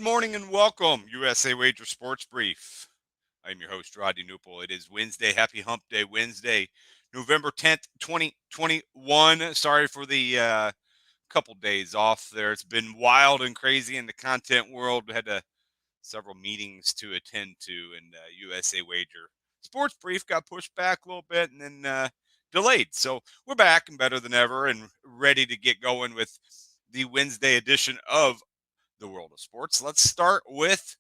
Good morning and welcome, USA Wager Sports Brief. I'm your host, Rodney Newpol. It is Wednesday. Happy Hump Day Wednesday, November 10th, 2021. Sorry for the couple days off there. It's been wild and crazy in the content world. We had several meetings to attend to, and USA Wager Sports Brief got pushed back a little bit and then delayed. So we're back and better than ever and ready to get going with the Wednesday edition of the world of sports. Let's start with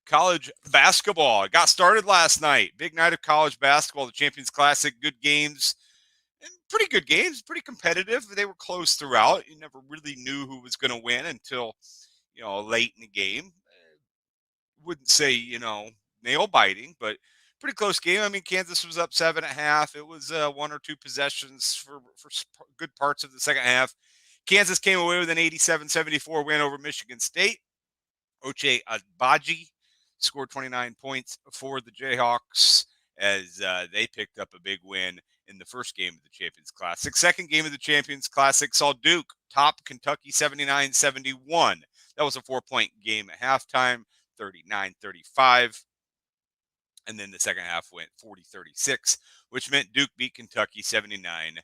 college basketball. It got started last night. Big night of college basketball, the Champions Classic. Good games, and pretty good games, pretty competitive. They were close throughout. You never really knew who was going to win until, late in the game. Wouldn't say, nail biting, but pretty close game. I mean, Kansas was up 7.5. It was one or two possessions for good parts of the second half. Kansas came away with an 87-74 win over Michigan State. Ochai Agbaji scored 29 points for the Jayhawks as they picked up a big win in the first game of the Champions Classic. Second game of the Champions Classic saw Duke top Kentucky 79-71. That was a 4-point game at halftime, 39-35. And then the second half went 40-36, which meant Duke beat Kentucky 79-71.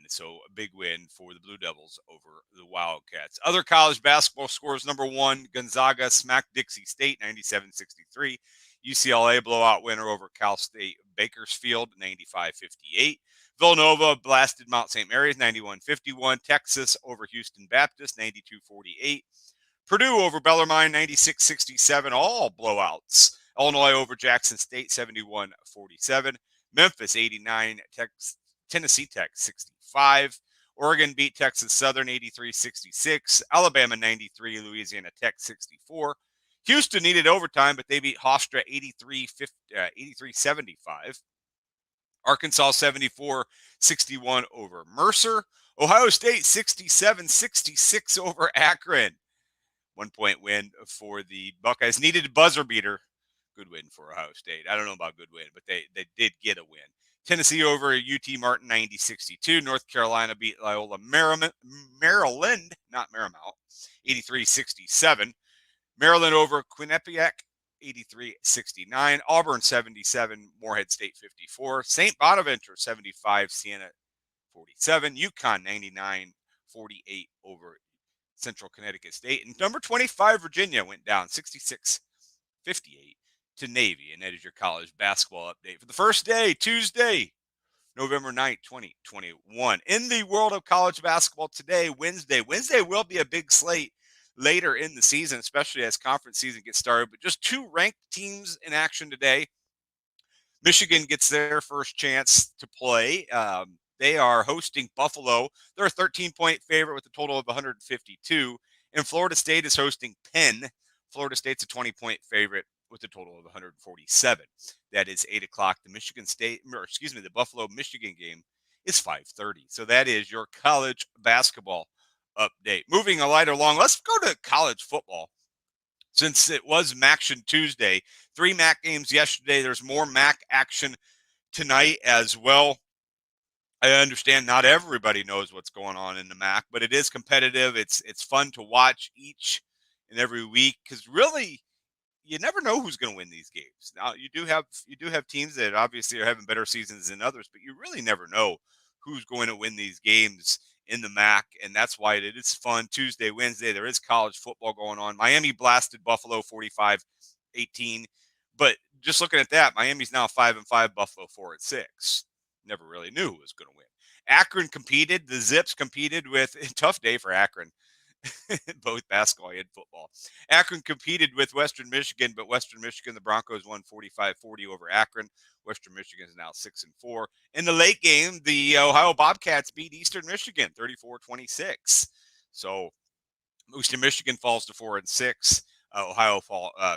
So a big win for the Blue Devils over the Wildcats. Other college basketball scores: number one, Gonzaga smacked Dixie State 97-63. UCLA blowout winner over Cal State Bakersfield 95-58. Villanova blasted Mount St. Mary's 91-51. Texas over Houston Baptist 92-48. Purdue over Bellarmine 96-67. All blowouts. Illinois over Jackson State 71-47. Memphis 89. Tennessee Tech 65. Oregon beat Texas Southern 83-66. Alabama 93. Louisiana Tech 64. Houston needed overtime, but they beat Hofstra 83-75. Arkansas 74-61 over Mercer. Ohio State 67-66 over Akron. 1-point win for the Buckeyes. Needed a buzzer beater. Good win for Ohio State. I don't know about good win, but they did get a win. Tennessee over UT Martin 90-62. North Carolina beat Loyola Maryland, not Marymount, 83-67. Maryland over Quinnipiac 83-69. Auburn 77. Morehead State 54. St. Bonaventure 75. Siena 47. UConn 99-48 over Central Connecticut State. And number 25, Virginia, went down 66-58 to Navy. And that is your college basketball update for the first day, Tuesday, November 9th, 2021. In the world of college basketball today, Wednesday. Wednesday will be a big slate later in the season, especially as conference season gets started. But just two ranked teams in action today. Michigan gets their first chance to play. They are hosting Buffalo. They're a 13-point favorite with a total of 152. And Florida State is hosting Penn. Florida State's a 20-point favorite with a total of 147. That is 8 o'clock. The Buffalo-Michigan game is 5:30. So that is your college basketball update. Moving a light along, let's go to college football. Since it was MACtion Tuesday, 3 MAC games yesterday. There's more MAC action tonight as well. I understand not everybody knows what's going on in the MAC, but it is competitive. It's fun to watch each and every week because really you never know who's going to win these games. Now you do have teams that obviously are having better seasons than others, but you really never know who's going to win these games in the MAC, and that's why it is fun. Tuesday, Wednesday, there is college football going on. Miami blasted Buffalo 45-18, but just looking at that, Miami's now 5-5, Buffalo 4-6. Never really knew who was going to win. Akron competed. The Zips competed with a tough day for Akron, both basketball and football. Akron competed with Western Michigan, but Western Michigan, the Broncos won 45-40 over Akron. Western Michigan is now 6-4. In the late game, the Ohio Bobcats beat Eastern Michigan 34-26. So Eastern Michigan falls to 4-6. Ohio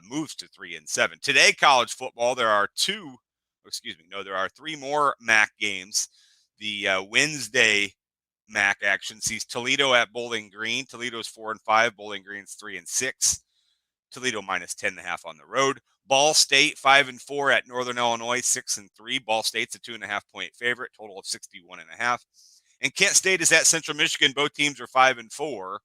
moves to 3-7. Today, college football, there are 3 more MAC games. The Wednesday MAC action sees Toledo at Bowling Green. Toledo's 4-5. Bowling Green's 3-6. Toledo minus 10.5 on the road. Ball State 5-4 at Northern Illinois, 6-3. Ball State's a 2.5-point favorite, total of 61.5. And Kent State is at Central Michigan. Both teams are 5-4.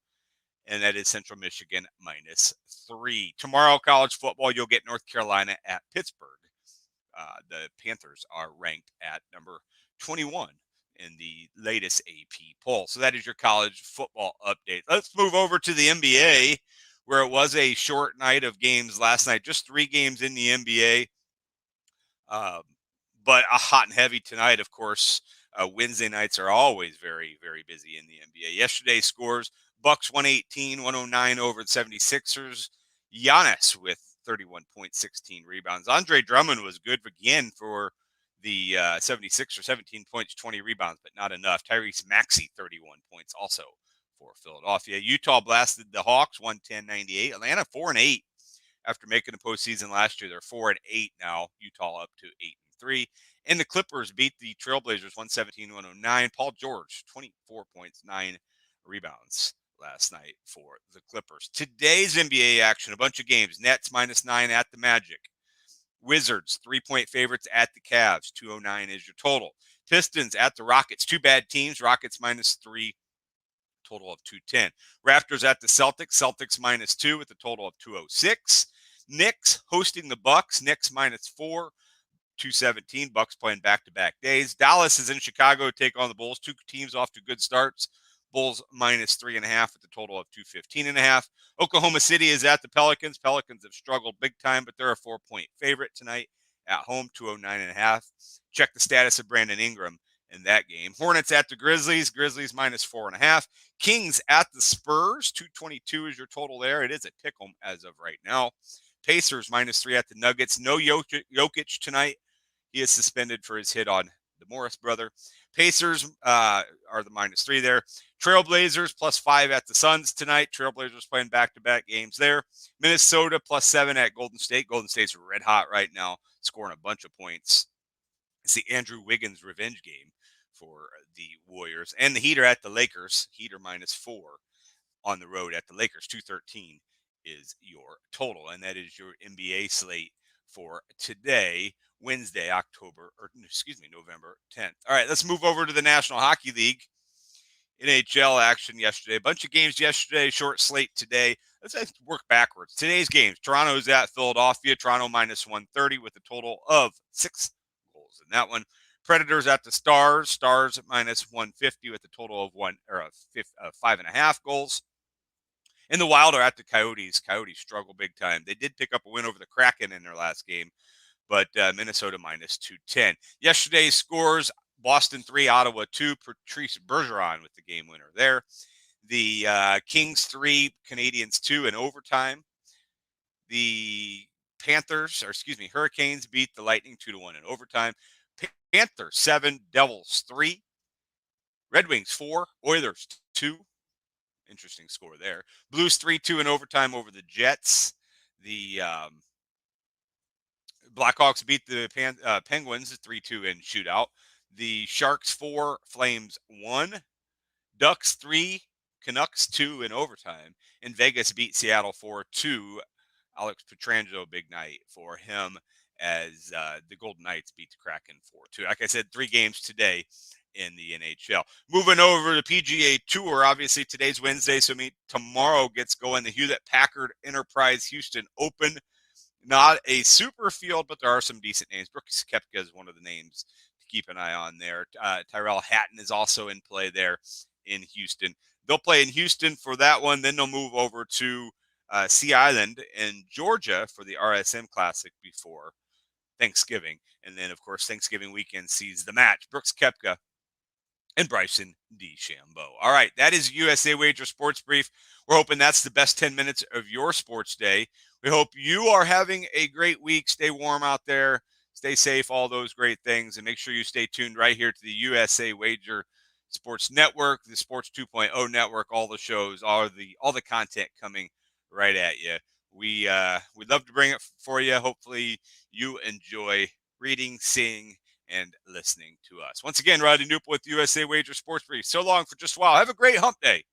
and that is Central Michigan -3. Tomorrow, college football, you'll get North Carolina at Pittsburgh. The Panthers are ranked at number 21 in the latest AP poll. So that is your college football update. Let's move over to the NBA, where it was a short night of games last night, just 3 games in the NBA. But a hot and heavy tonight, of course. Wednesday nights are always very, very busy in the NBA. Yesterday's scores: Bucks 118, 109 over the 76ers. Giannis with 31.16 rebounds. Andre Drummond was good again for the 76ers, 17 points, 20 rebounds, but not enough. Tyrese Maxey, 31 points also for Philadelphia. Utah blasted the Hawks 110-98. Atlanta 4-8. After making the postseason last year, they're 4-8 now. Utah up to 8-3. And the Clippers beat the Trailblazers 117-109. Paul George, 24 points, 9 rebounds last night for the Clippers. Today's NBA action, a bunch of games. Nets -9 at the Magic. Wizards, 3-point favorites at the Cavs. 209 is your total. Pistons at the Rockets. 2 bad teams. Rockets -3. Total of 210. Raptors at the Celtics. Celtics -2 with a total of 206. Knicks hosting the Bucks. Knicks -4, 217. Bucks playing back-to-back days. Dallas is in Chicago to take on the Bulls. 2 teams off to good starts. Bulls -3.5 with a total of 215.5. Oklahoma City is at the Pelicans. Pelicans have struggled big time, but they're a 4-point favorite tonight at home, 209.5. Check the status of Brandon Ingram in that game. Hornets at the Grizzlies. Grizzlies -4.5. Kings at the Spurs. 222 is your total there. It is a pick 'em as of right now. Pacers -3 at the Nuggets. No Jokic tonight. He is suspended for his hit on the Morris brother. Pacers are the -3 there. Trailblazers +5 at the Suns tonight. Trailblazers playing back-to-back games there. Minnesota +7 at Golden State. Golden State's red hot right now, scoring a bunch of points. It's the Andrew Wiggins revenge game for the Warriors. And the Heat are at the Lakers. Heat are -4 on the road at the Lakers. 213 is your total. And that is your NBA slate for today, Wednesday, November 10th. All right, let's move over to the National Hockey League. NHL action yesterday. A bunch of games yesterday, short slate today. Let's work backwards. Today's games: Toronto's at Philadelphia. Toronto -130 with a total of 6 goals in that one. Predators at the Stars. Stars -150 with a total of 5.5 goals. And the Wild are at the Coyotes. Coyotes struggle big time. They did pick up a win over the Kraken in their last game, but Minnesota -210. Yesterday's scores: Boston 3, Ottawa 2. Patrice Bergeron with the game winner there. The Kings 3, Canadians 2 in overtime. The Hurricanes beat the Lightning 2-1 in overtime. Panthers 7, Devils 3. Red Wings 4, Oilers 2. Interesting score there. Blues 3-2 in overtime over the Jets. The Blackhawks beat the Penguins 3-2 in shootout. The Sharks 4, Flames 1. Ducks 3, Canucks 2 in overtime. And Vegas beat Seattle 4-2. Alex Pietrangelo, big night for him as the Golden Knights beat the Kraken 4-2. Like I said, 3 games today in the NHL. Moving over to PGA Tour. Obviously, today's Wednesday, so tomorrow gets going. The Hewlett-Packard Enterprise Houston Open. Not a super field, but there are some decent names. Brooks Koepka is one of the names to keep an eye on there. Tyrell Hatton is also in play there in Houston. They'll play in Houston for that one. Then they'll move over to Sea Island in Georgia for the RSM Classic before Thanksgiving. And then, of course, Thanksgiving weekend sees the match: Brooks Koepka and Bryson DeChambeau. All right, that is USA Wager Sports Brief. We're hoping that's the best 10 minutes of your sports day. We hope you are having a great week. Stay warm out there. Stay safe, all those great things. And make sure you stay tuned right here to the USA Wager Sports Network, the Sports 2.0 Network, all the shows, all the content coming right at you. We'd love to bring it for you. Hopefully you enjoy reading, seeing, and listening to us. Once again, Rodney Newple with USA Wager Sports Brief. So long for just a while. Have a great hump day.